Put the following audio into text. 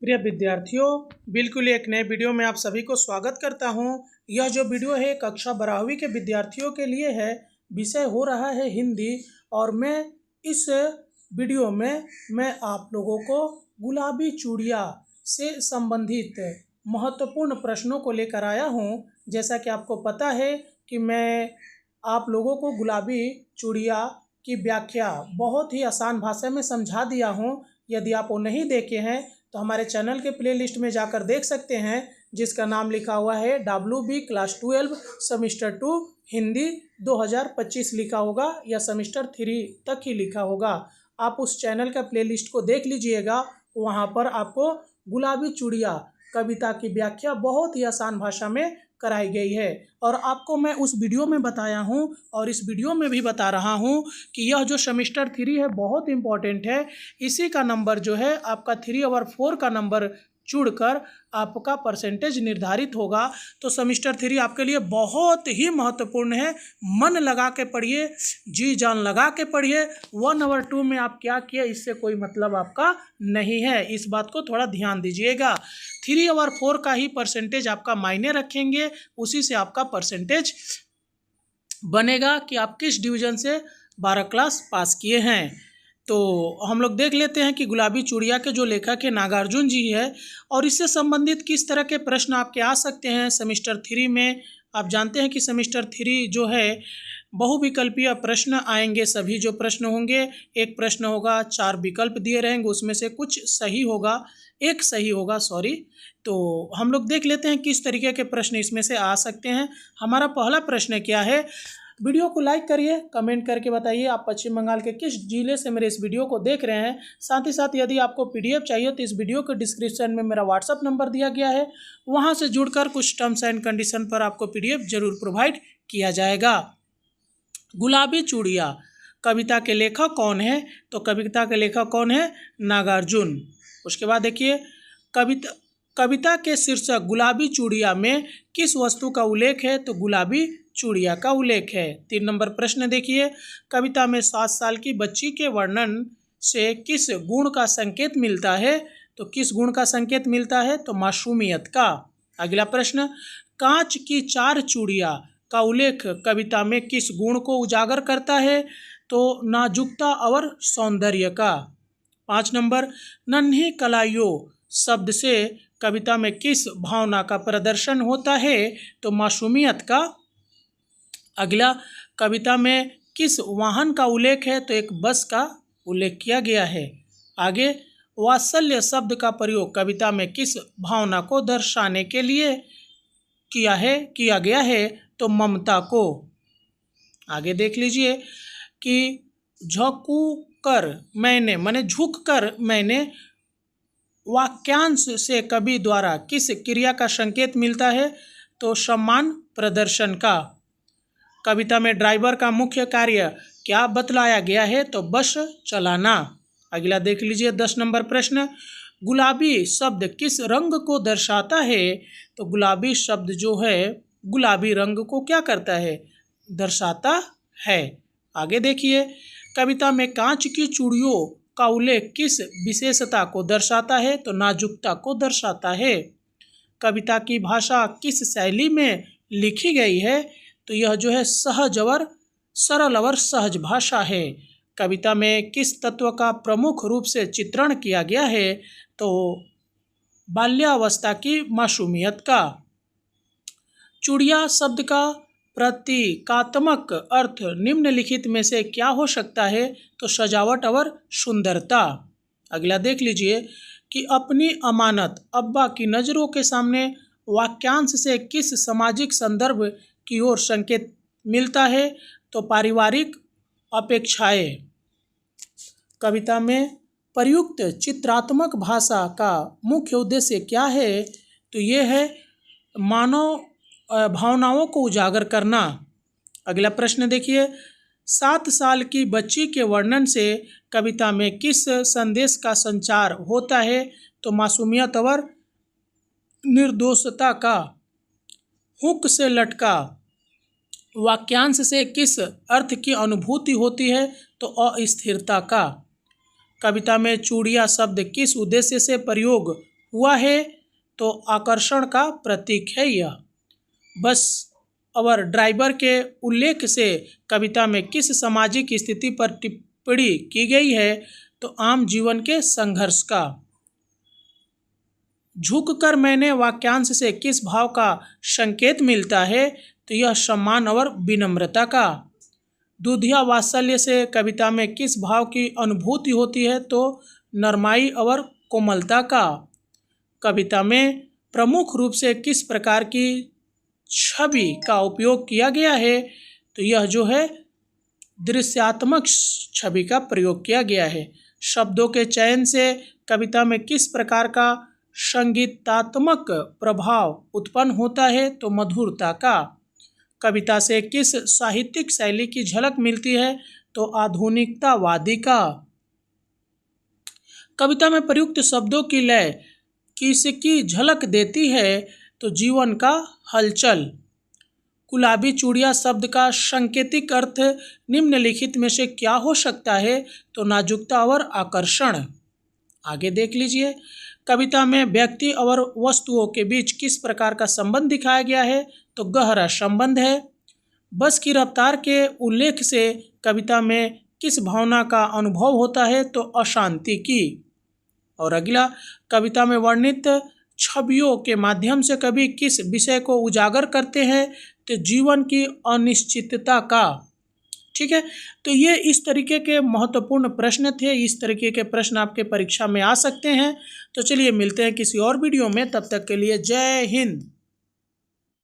प्रिय विद्यार्थियों, बिल्कुल एक नए वीडियो में आप सभी को स्वागत करता हूं। यह जो वीडियो है कक्षा 12वीं के विद्यार्थियों के लिए है। विषय हो रहा है हिंदी और मैं इस वीडियो में आप लोगों को गुलाबी चूड़ियाँ से संबंधित महत्वपूर्ण प्रश्नों को लेकर आया हूं। जैसा कि आपको पता है कि मैं आप लोगों को गुलाबी चूड़ियाँ की व्याख्या बहुत ही आसान भाषा में समझा दिया हूं। यदि आप वो नहीं देखे हैं तो हमारे चैनल के प्लेलिस्ट में जाकर देख सकते हैं, जिसका नाम लिखा हुआ है WB क्लास 12 सेमेस्टर 2 हिंदी 2025 लिखा होगा या सेमेस्टर 3 तक ही लिखा होगा। आप उस चैनल का प्लेलिस्ट को देख लीजिएगा। वहाँ पर आपको गुलाबी चूड़ियाँ कविता की व्याख्या बहुत ही आसान भाषा में कराई गई है और आपको मैं उस वीडियो में बताया हूं और इस वीडियो में भी बता रहा हूं कि यह जो सेमेस्टर 3 है बहुत इम्पॉर्टेंट है। इसी का नंबर जो है आपका 3 और 4 का नंबर जुड़कर आपका परसेंटेज निर्धारित होगा। तो सेमेस्टर 3 आपके लिए बहुत ही महत्वपूर्ण है। मन लगा के पढ़िए, जी जान लगा के पढ़िए। 1 और 2 में आप क्या किए इससे कोई मतलब आपका नहीं है, इस बात को थोड़ा ध्यान दीजिएगा। 3 और 4 का ही परसेंटेज आपका मायने रखेंगे, उसी से आपका परसेंटेज बनेगा कि आप किस डिवीज़न से 12 क्लास पास किए हैं। तो हम लोग देख लेते हैं कि गुलाबी चूड़ियाँ के जो लेखक है नागार्जुन जी है और इससे संबंधित किस तरह के प्रश्न आपके आ सकते हैं सेमेस्टर 3 में। आप जानते हैं कि सेमेस्टर 3 जो है बहुविकल्पीय प्रश्न आएंगे। सभी जो प्रश्न होंगे, एक प्रश्न होगा, 4 विकल्प दिए रहेंगे, उसमें से कुछ सही होगा, एक सही होगा, सॉरी। तो हम लोग देख लेते हैं किस तरीके के प्रश्न इसमें से आ सकते हैं। हमारा पहला प्रश्न क्या है, वीडियो को लाइक करिए, कमेंट करके बताइए आप पश्चिम बंगाल के किस जिले से मेरे इस वीडियो को देख रहे हैं। साथ ही साथ यदि आपको PDF चाहिए तो इस वीडियो के डिस्क्रिप्शन में मेरा WhatsApp नंबर दिया गया है, वहां से जुड़कर कुछ टर्म्स एंड कंडीशन पर आपको PDF जरूर प्रोवाइड किया जाएगा। गुलाबी चूड़ियाँ कविता के लेखक कौन है? तो कविता के लेखक कौन है? नागार्जुन। उसके बाद देखिए, कविता के शीर्षक गुलाबी चूड़ियाँ में किस वस्तु का उल्लेख है? तो गुलाबी चूड़ियाँ का उल्लेख है। 3 नंबर प्रश्न देखिए, कविता में 7 साल की बच्ची के वर्णन से किस गुण का संकेत मिलता है? तो किस गुण का संकेत मिलता है? तो मासूमियत का। अगला प्रश्न, कांच की 4 चूड़ियाँ का उल्लेख कविता में किस गुण को उजागर करता है? तो नाजुकता और सौंदर्य का। 5 नंबर, नन्ही कलाइयों शब्द से कविता में किस भावना का प्रदर्शन होता है? तो मासूमियत का। अगला, कविता में किस वाहन का उल्लेख है? तो एक बस का उल्लेख किया गया है। आगे, वात्सल्य शब्द का प्रयोग कविता में किस भावना को दर्शाने के लिए किया गया है? तो ममता को। आगे देख लीजिए कि झुक कर मैंने वाक्यांश से कवि द्वारा किस क्रिया का संकेत मिलता है? तो सम्मान प्रदर्शन का। कविता में ड्राइवर का मुख्य कार्य क्या बतलाया गया है? तो बस चलाना। अगला देख लीजिए 10 नंबर प्रश्न, गुलाबी शब्द किस रंग को दर्शाता है? तो गुलाबी शब्द जो है गुलाबी रंग को क्या करता है? दर्शाता है। आगे देखिए, कविता में कांच की चूड़ियों का उल्लेख किस विशेषता को दर्शाता है? तो नाजुकता को दर्शाता है। कविता की भाषा किस शैली में लिखी गई है? तो यह जो है सहज और सरल और सहज भाषा है। कविता में किस तत्व का प्रमुख रूप से चित्रण किया गया है? तो बाल्यावस्था की मासूमियत का। चूड़ियाँ शब्द का प्रतीकात्मक अर्थ निम्नलिखित में से क्या हो सकता है? तो सजावट और सुंदरता। अगला देख लीजिए कि अपनी अमानत अब्बा की नज़रों के सामने वाक्यांश से किस सामाजिक संदर्भ की ओर संकेत मिलता है? तो पारिवारिक अपेक्षाएं। कविता में प्रयुक्त चित्रात्मक भाषा का मुख्य उद्देश्य क्या है? तो ये है मानव भावनाओं को उजागर करना। अगला प्रश्न देखिए, 7 साल की बच्ची के वर्णन से कविता में किस संदेश का संचार होता है? तो मासूमियत और निर्दोषता का। हुक से लटका वाक्यांश से किस अर्थ की अनुभूति होती है? तो अस्थिरता का। कविता में चूड़ियाँ शब्द किस उद्देश्य से प्रयोग हुआ है, तो आकर्षण का प्रतीक है यह। बस और ड्राइवर के उल्लेख से कविता में किस सामाजिक स्थिति पर टिप्पणी की गई है, तो आम जीवन के संघर्ष का। झुककर मैंने वाक्यांश से किस भाव का संकेत मिलता है, तो यह सम्मान और विनम्रता का। दूधिया वात्सल्य से कविता में किस भाव की अनुभूति होती है, तो नरमाई और कोमलता का। कविता में प्रमुख रूप से किस प्रकार की छवि का उपयोग किया गया है, तो यह जो है दृश्यात्मक छवि का प्रयोग किया गया है। शब्दों के चयन से कविता में किस प्रकार का संगीतात्मक प्रभाव उत्पन्न होता है, तो मधुरता का। कविता से किस साहित्यिक शैली की झलक मिलती है, तो आधुनिकतावादी का। कविता में प्रयुक्त शब्दों की लय किसकी झलक देती है, तो जीवन का हलचल। गुलाबी चूड़िया शब्द का सांकेतिक अर्थ निम्नलिखित में से क्या हो सकता है, तो नाजुकता और आकर्षण। आगे देख लीजिए, कविता में व्यक्ति और वस्तुओं के बीच किस प्रकार का संबंध दिखाया गया है, तो गहरा संबंध है। बस की रफ्तार के उल्लेख से कविता में किस भावना का अनुभव होता है, तो अशांति की। और अगला, कविता में वर्णित छवियों के माध्यम से कवि किस विषय को उजागर करते हैं, तो जीवन की अनिश्चितता का। ठीक है, तो ये इस तरीके के महत्वपूर्ण प्रश्न थे। इस तरीके के प्रश्न आपके परीक्षा में आ सकते हैं। तो चलिए मिलते हैं किसी और वीडियो में, तब तक के लिए जय हिंद।